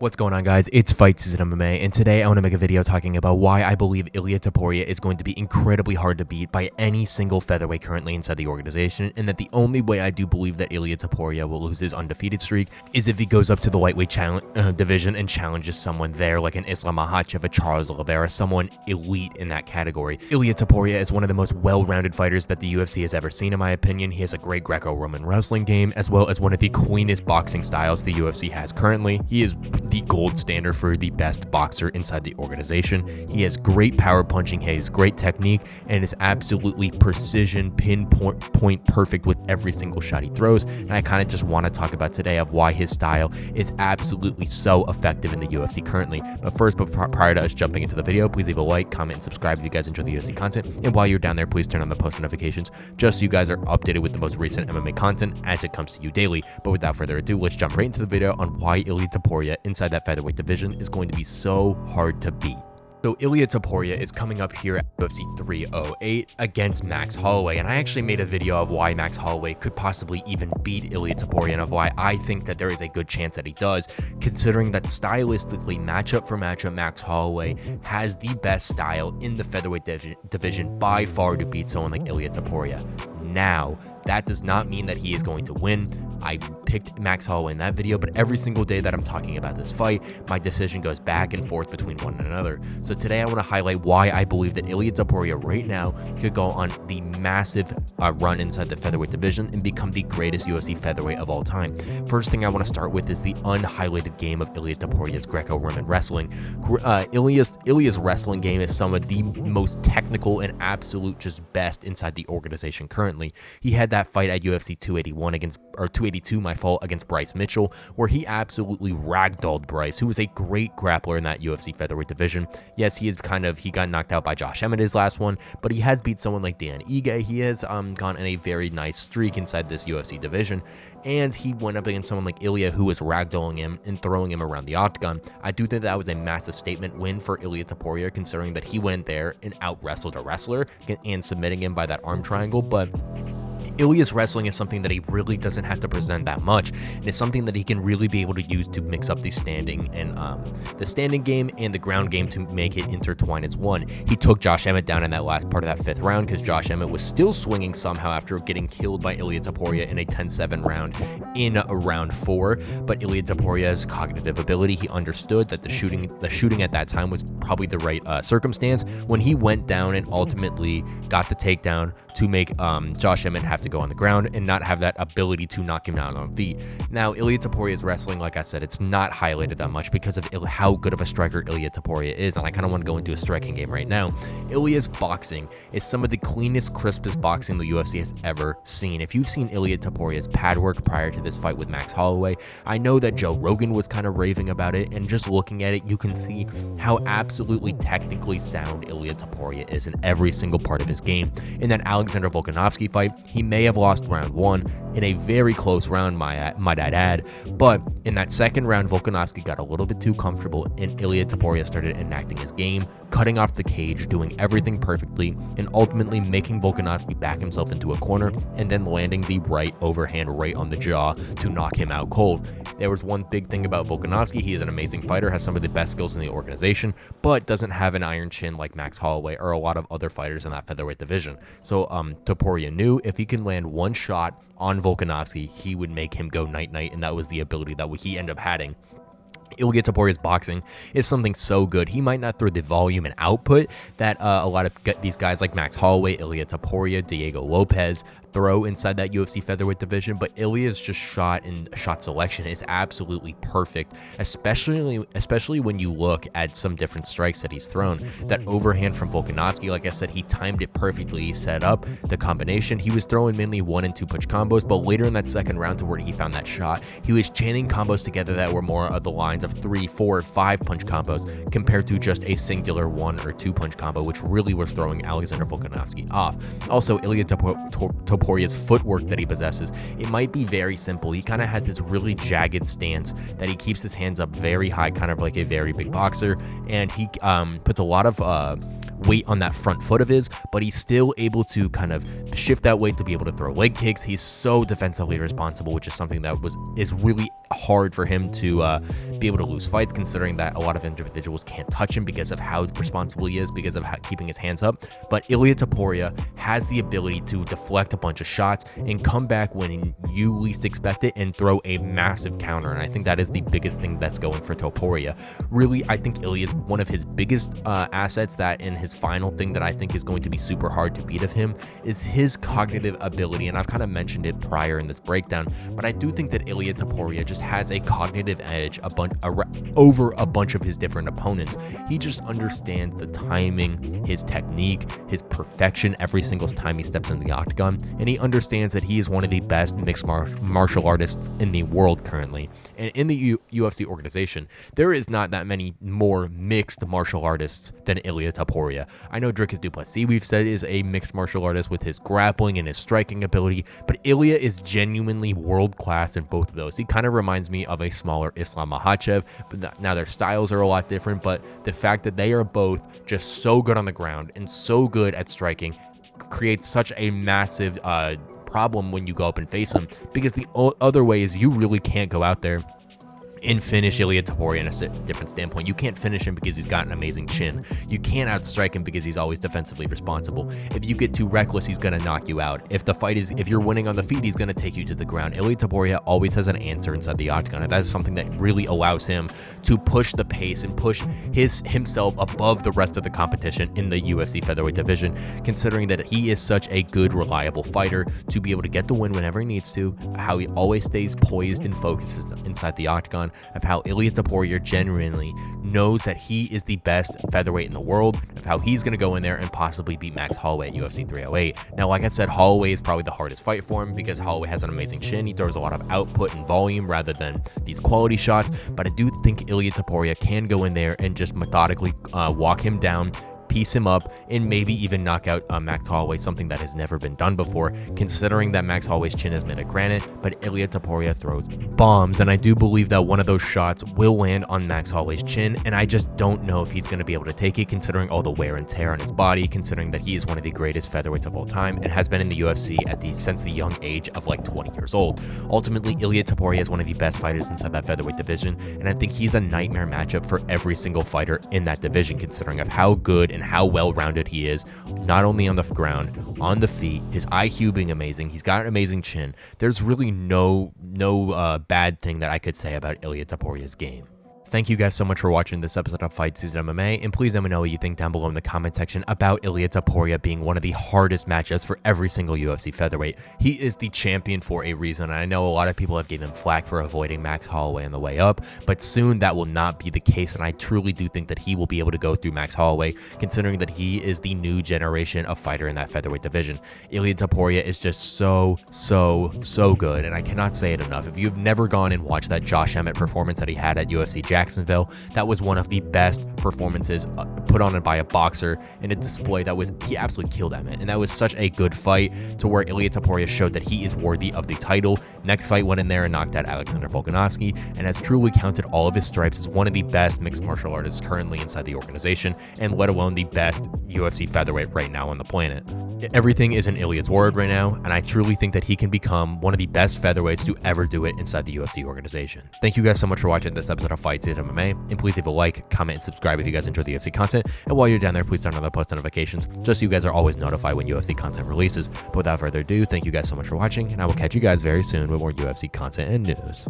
What's going on, guys? It's Fight Season MMA, and today I want to make a video talking about why I believe Ilia Topuria is going to be incredibly hard to beat by any single featherweight currently inside the organization, and that the only way I do believe that Ilia Topuria will lose his undefeated streak is if he goes up to the lightweight division and challenges someone there like an Islam Makhachev, a Charles Oliveira, someone elite in that category. Ilia Topuria is one of the most well-rounded fighters that the UFC has ever seen, in my opinion. He has a great Greco-Roman wrestling game, as well as one of the cleanest boxing styles the UFC has currently. He is the gold standard for the best boxer inside the organization. He has great power punching, he has great technique, and is absolutely precision, pinpoint perfect with every single shot he throws. And I kind of just want to talk about today of why his style is absolutely so effective in the UFC currently. But first, prior to us jumping into the video, please leave a like, comment, and subscribe if you guys enjoy the UFC content. And while you're down there, please turn on the post notifications just so you guys are updated with the most recent MMA content as it comes to you daily. But without further ado, let's jump right into the video on why Ilia Topuria inside that featherweight division is going to be so hard to beat. So Ilia Topuria is coming up here at UFC 308 against Max Holloway, and I actually made a video of why Max Holloway could possibly even beat Ilia Topuria and of why I think that there is a good chance that he does, considering that stylistically, matchup for matchup, Max Holloway has the best style in the featherweight division by far to beat someone like Ilia Topuria. Now, that does not mean that he is going to win. I picked Max Holloway in that video, but every single day that I'm talking about this fight, my decision goes back and forth between one and another. So today I want to highlight why I believe that Ilia Topuria right now could go on the massive run inside the featherweight division and become the greatest UFC featherweight of all time. First thing I want to start with is the unhighlighted game of Ilia Topuria's Greco-Roman wrestling. Ilia's wrestling game is some of the most technical and absolute just best inside the organization currently. He had that fight at UFC 281 282, my fault, against Bryce Mitchell, where he absolutely ragdolled Bryce, who was a great grappler in that UFC featherweight division. Yes, he got knocked out by Josh Emmett his last one, but he has beat someone like Dan Ige. He has gone in a very nice streak inside this UFC division, and he went up against someone like Ilia, who was ragdolling him and throwing him around the octagon. I do think that was a massive statement win for Ilia Topuria, considering that he went there and out-wrestled a wrestler and submitting him by that arm triangle, but Ilia's wrestling is something that he really doesn't have to present that much, and it's something that he can really be able to use to mix up the standing game and the ground game to make it intertwine as one. He took Josh Emmett down in that last part of that fifth round because Josh Emmett was still swinging somehow after getting killed by Ilia Topuria in a 10-7 round in round 4. But Ilia Topuria's cognitive ability, he understood that the shooting at that time was probably the right circumstance when he went down and ultimately got the takedown to make Josh Emmett have to go on the ground and not have that ability to knock him down on feet. Now, Ilia Topuria's wrestling, like I said, it's not highlighted that much because of how good of a striker Ilia Topuria is, and I kind of want to go into a striking game right now. Ilia's boxing is some of the cleanest, crispest boxing the UFC has ever seen. If you've seen Ilia Topuria's pad work prior to this fight with Max Holloway, I know that Joe Rogan was kind of raving about it, and just looking at it, you can see how absolutely technically sound Ilia Topuria is in every single part of his game. In that Alexander Volkanovski fight, he may have lost round 1 in a very close round, might I add, but in that second round, Volkanovski got a little bit too comfortable and Ilia Topuria started enacting his game, cutting off the cage, doing everything perfectly, and ultimately making Volkanovski back himself into a corner and then landing the right overhand right on the jaw to knock him out cold. There was one big thing about Volkanovski: he is an amazing fighter, has some of the best skills in the organization, but doesn't have an iron chin like Max Holloway or a lot of other fighters in that featherweight division. So Topuria knew if he can land one shot on Volkanovski, he would make him go night-night, and that was the ability that he ended up having. Ilia Topuria's boxing is something so good. He might not throw the volume and output that a lot of these guys like Max Holloway, Ilia Topuria, Diego Lopez throw inside that UFC featherweight division, but Ilia's just shot and shot selection is absolutely perfect, especially when you look at some different strikes that he's thrown. That overhand from Volkanovski, like I said, he timed it perfectly. He set up the combination. He was throwing mainly 1 and 2 punch combos, but later in that second round to where he found that shot, he was chaining combos together that were more of the lines of 3, 4, 5 punch combos compared to just a singular 1 or 2 punch combo, which really was throwing Alexander Volkanovski off. Also, Ilia Topuria's footwork that he possesses, it might be very simple. He kind of has this really jagged stance that he keeps his hands up very high, kind of like a very big boxer, and he puts a lot of weight on that front foot of his, but he's still able to kind of shift that weight to be able to throw leg kicks. He's so defensively responsible, which is something that is really hard for him to be able to lose fights, considering that a lot of individuals can't touch him because of how responsible he is, because of keeping his hands up. But Ilia Topuria has the ability to deflect a bunch of shots and come back when you least expect it and throw a massive counter. And I think that is the biggest thing that's going for Topuria. Really, I think Ilia is one of his biggest assets, that in his final thing that I think is going to be super hard to beat of him is his cognitive ability. And I've kind of mentioned it prior in this breakdown, but I do think that Ilia Topuria just has a cognitive edge over a bunch of his different opponents. He just understands the timing, his technique, his perfection every single time he steps in the octagon, and he understands that he is one of the best mixed martial artists in the world currently. And in the UFC organization, there is not that many more mixed martial artists than Ilia Topuria. I know Dricus Du Plessis, we've said, is a mixed martial artist with his grappling and his striking ability, but Ilia is genuinely world-class in both of those. He kind of reminds me of a smaller Islam Makhachev, but now their styles are a lot different, but the fact that they are both just so good on the ground and so good at striking creates such a massive problem when you go up and face him, because the other way is you really can't go out there and finish Ilia Topuria in a different standpoint. You can't finish him because he's got an amazing chin. You can't outstrike him because he's always defensively responsible. If you get too reckless, he's gonna knock you out. If you're winning on the feet, he's gonna take you to the ground. Ilia Topuria always has an answer inside the octagon, and that is something that really allows him to push the pace and push himself above the rest of the competition in the UFC featherweight division, considering that he is such a good, reliable fighter to be able to get the win whenever he needs to, how he always stays poised and focused inside the octagon, of how Ilia Topuria genuinely knows that he is the best featherweight in the world, of how he's going to go in there and possibly beat Max Holloway at UFC 308. Now, like I said, Holloway is probably the hardest fight for him because Holloway has an amazing chin. He throws a lot of output and volume rather than these quality shots, but I do think Ilia Topuria can go in there and just methodically walk him down, piece him up, and maybe even knock out Max Holloway, something that has never been done before, considering that Max Holloway's chin has been a granite, but Ilia Topuria throws bombs, and I do believe that one of those shots will land on Max Holloway's chin, and I just don't know if he's going to be able to take it, considering all the wear and tear on his body, considering that he is one of the greatest featherweights of all time and has been in the UFC since the young age of like 20 years old. Ultimately, Ilia Topuria is one of the best fighters inside that featherweight division, and I think he's a nightmare matchup for every single fighter in that division, considering of how good and how well-rounded he is, not only on the ground, on the feet, his IQ being amazing. He's got an amazing chin. There's really no bad thing that I could say about Ilia Topuria's game. Thank you guys so much for watching this episode of Fight Season MMA, and please let me know what you think down below in the comment section about Ilia Topuria being one of the hardest matchups for every single UFC featherweight. He is the champion for a reason, and I know a lot of people have given him flack for avoiding Max Holloway on the way up, but soon that will not be the case, and I truly do think that he will be able to go through Max Holloway, considering that he is the new generation of fighter in that featherweight division. Ilia Topuria is just so good, and I cannot say it enough. If you've never gone and watched that Josh Emmett performance that he had at UFC Jacksonville, that was one of the best performances put on by a boxer in a display. He absolutely killed Emmett, and that was such a good fight to where Ilia Topuria showed that he is worthy of the title. Next fight went in there and knocked out Alexander Volkanovski and has truly counted all of his stripes as one of the best mixed martial artists currently inside the organization, and let alone the best UFC featherweight right now on the planet. Everything is in Ilia's word right now, and I truly think that he can become one of the best featherweights to ever do it inside the UFC organization. Thank you guys so much for watching this episode of Fight Season MMA, and please leave a like, comment, and subscribe if you guys enjoy the UFC content, and while you're down there, please turn on the post notifications just so you guys are always notified when UFC content releases. But without further ado, thank you guys so much for watching, and I will catch you guys very soon with more UFC content and news.